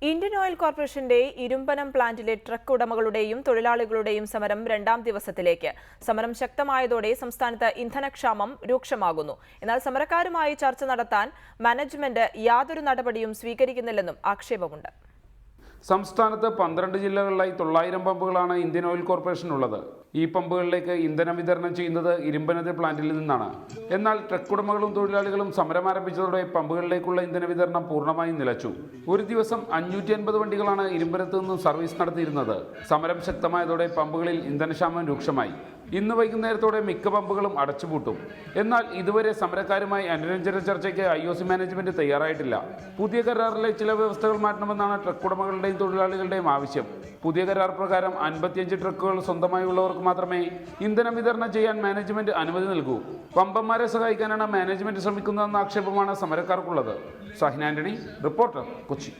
Indian oil കോർപ്പറേഷന്റെ Irumpanam പ്ലാന്റിലെ truck ഉടമകളുടെയും തൊഴിലാളികളുടെയും സമരം രണ്ടാം ദിവസത്തിലേക്ക്. സമരം ശക്തമായതോടെ സംസ്ഥാനത്ത് ഇന്ധനക്ഷാമം രൂക്ഷമാകുന്നു. എന്നാൽ സമരക്കാരുമായി ചർച്ച നടത്താൻ മാനേജ്മെന്റ് യാതൊരു നടപടിയും സ്വീകരിക്കുന്നില്ലെന്നും ആക്ഷേപമുണ്ട്. സംസ്ഥാനത്ത് 12 ജില്ലകളിലായി 900 പമ്പുകളാണ് ഇന്ത്യൻ ഓയിൽ കോർപ്പറേഷൻ ഉള്ളത്. ഈ പമ്പുകളിലേക്ക് ഇന്ധനം വിതരണം ചെയ്യുന്നത് ഇരുമ്പനത്തെ പ്ലാന്റിൽ നിന്നാണ്. എന്നാൽ ട്രക്ക് ഉടമകളും തൊഴിലാളികളും സമരം ആരംഭിച്ചതോടെ പമ്പുകളിലേക്കുള്ള ഇന്ധന വിതരണം പൂർണ്ണമായും നിലച്ചു. ഒരു ദിവസം 550 വണ്ടികളാണ് ഇരുമ്പനത്ത് നിന്ന് സർവീസ് നടത്തിയിരുന്നത്. സമരം ശക്തമായതോടെ പമ്പുകളിൽ ഇന്ധനക്ഷാമം രൂക്ഷമായി. ഇന്ന് വൈകുന്നേരത്തോടെ മിക്ക പമ്പുകളും അടച്ചുപൂട്ടും. എന്നാൽ ഇതുവരെ സമരക്കാരുമായി അനുരഞ്ജന ചർച്ചയ്ക്ക് IOC മാനേജ്മെന്റ് തയ്യാറായിട്ടില്ല. പുതിയ കരാറിലെ ചില വ്യവസ്ഥകൾ മാറ്റണമെന്നാണ് ട്രക്ക് ഉടമകളുടെയും തൊഴിലാളികളുടെയും ആവശ്യം. പുതിയ കരാർ പ്രകാരം 55 ട്രക്കുകൾ സ്വന്തമായി ഉള്ളവർക്ക് മാത്രമേ ഇന്ധനം വിതരണം ചെയ്യാൻ മാനേജ്മെന്റ് അനുമതി നൽകൂ. പമ്പന്മാരെ സഹായിക്കാനാണ് മാനേജ്മെന്റ് ശ്രമിക്കുന്നതെന്ന ആക്ഷേപമാണ് സമരക്കാർക്കുള്ളത്. ഷാഹിൻ ആന്റണി, റിപ്പോർട്ടർ, കൊച്ചി.